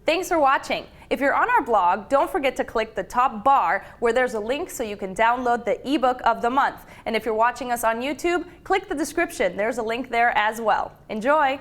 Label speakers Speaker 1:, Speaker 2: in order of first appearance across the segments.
Speaker 1: Thanks for watching. If you're on our blog, don't forget to click the top bar where there's a link so you can download the ebook of the month. And if you're watching us on YouTube, click the description. There's a link there as well. Enjoy!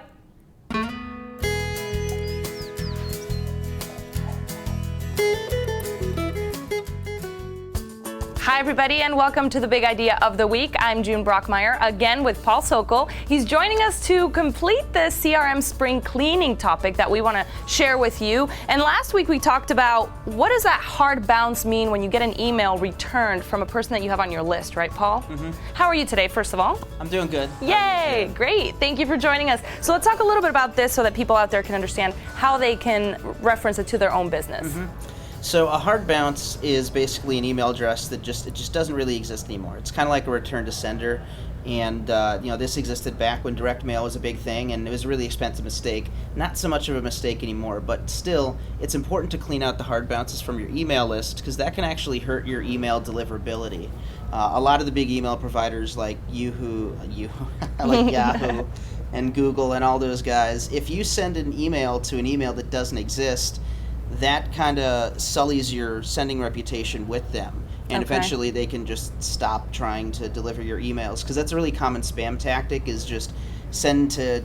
Speaker 1: Hi everybody and welcome to the Big Idea of the Week. I'm June Brockmeyer, again with Paul Sokol. He's joining us to complete the CRM spring cleaning topic that we want to share with you. And last week we talked about what does that hard bounce mean when you get an email returned from a person that you have on your list, right Paul? Mm-hmm. How are you today, first of all?
Speaker 2: I'm doing good.
Speaker 1: Yay, great. Thank you for joining us. So let's talk a little bit about this so that people out there can understand how they can reference it to their own business.
Speaker 2: Mm-hmm. So a hard bounce is basically an email address that just doesn't really exist anymore. It's kind of like a return to sender, and this existed back when direct mail was a big thing, and it was a really expensive mistake. Not so much of a mistake anymore, but still, it's important to clean out the hard bounces from your email list because that can actually hurt your email deliverability. A lot of the big email providers like Yahoo, and Google and all those guys, if you send an email to an email that doesn't exist, that kind of sullies your sending reputation with them, and eventually they can just stop trying to deliver your emails, because that's a really common spam tactic, is just send to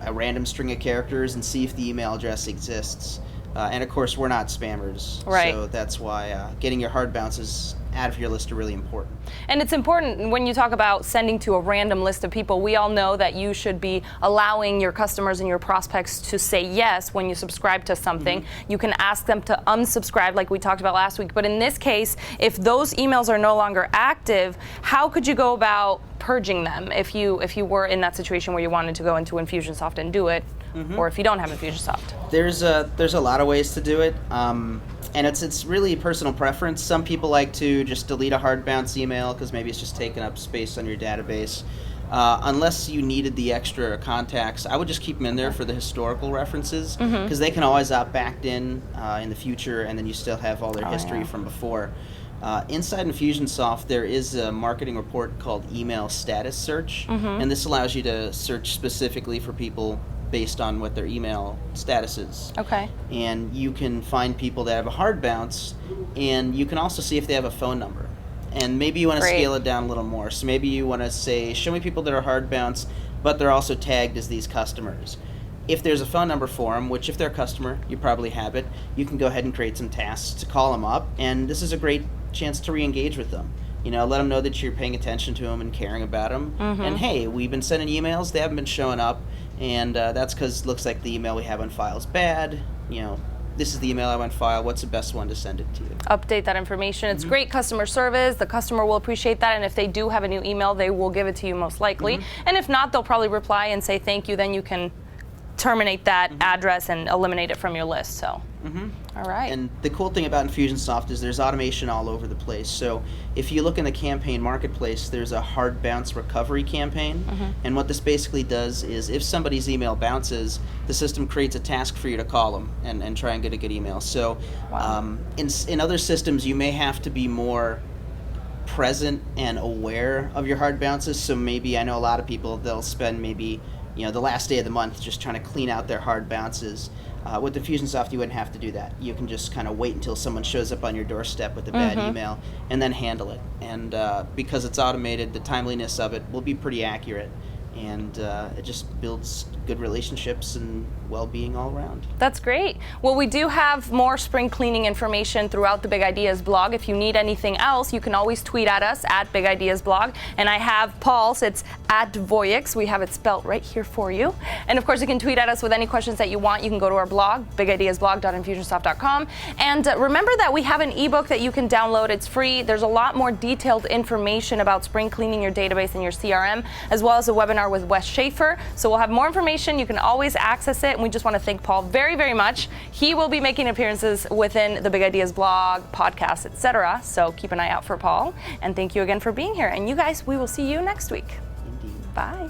Speaker 2: a random string of characters and see if the email address exists. And of course we're not spammers,
Speaker 1: right?
Speaker 2: So that's why getting your hard bounces out of your list are really important.
Speaker 1: And it's important when you talk about sending to a random list of people. We all know that you should be allowing your customers and your prospects to say yes when you subscribe to something. Mm-hmm. You can ask them to unsubscribe like we talked about last week. But in this case, if those emails are no longer active, how could you go about purging them if you were in that situation where you wanted to go into Infusionsoft and do it? Mm-hmm. Or if you don't have Infusionsoft?
Speaker 2: There's a lot of ways to do it. And it's really personal preference. Some people like to just delete a hard bounce email because maybe it's just taking up space on your database. Unless you needed the extra contacts, I would just keep them in there for the historical references, because they can always opt back in the future, and then you still have all their history from before. Inside Infusionsoft, there is a marketing report called Email Status Search, and this allows you to search specifically for people based on what their email status is.
Speaker 1: Okay.
Speaker 2: And you can find people that have a hard bounce, and you can also see if they have a phone number. And maybe you want to scale it down a little more. So maybe you want to say, show me people that are hard bounce, but they're also tagged as these customers. If there's a phone number for them, which if they're a customer, you probably have it, you can go ahead and create some tasks to call them up, and this is a great chance to re-engage with them. Let them know that you're paying attention to them and caring about them. And hey, we've been sending emails, they haven't been showing up, and that's because it looks like the email we have on file is bad. This is the email I have on file. What's the best one to send it to?
Speaker 1: Update that information. It's great customer service. The customer will appreciate that, and if they do have a new email, they will give it to you most likely. And if not, they'll probably reply and say thank you. Then you can terminate that address and eliminate it from your list. So. All right.
Speaker 2: And the cool thing about Infusionsoft is there's automation all over the place. So if you look in the campaign marketplace, there's a hard bounce recovery campaign. And what this basically does is if somebody's email bounces, the system creates a task for you to call them and try and get a good email. So in other systems, you may have to be more present and aware of your hard bounces. So maybe I know a lot of people, they'll spend maybe the last day of the month just trying to clean out their hard bounces. With Infusionsoft, you wouldn't have to do that. You can just kind of wait until someone shows up on your doorstep with a bad email and then handle it. And because it's automated, the timeliness of it will be pretty accurate. And it just builds good relationships and well-being all around.
Speaker 1: That's great. Well, we do have more spring cleaning information throughout the Big Ideas blog. If you need anything else, you can always tweet at us at Big Ideas blog. And I have Paul's, it's at Voyix. We have it spelt right here for you. And of course, you can tweet at us with any questions that you want. You can go to our blog, bigideasblog.infusionsoft.com. And remember that we have an ebook that you can download. It's free. There's a lot more detailed information about spring cleaning your database and your CRM, as well as a webinar with Wes Schaefer. So we'll have more information. You can always access it. And we just want to thank Paul very, very much. He will be making appearances within the Big Ideas blog, podcast, etc. So keep an eye out for Paul. And thank you again for being here. And you guys, we will see you next week.
Speaker 2: Indeed.
Speaker 1: Bye.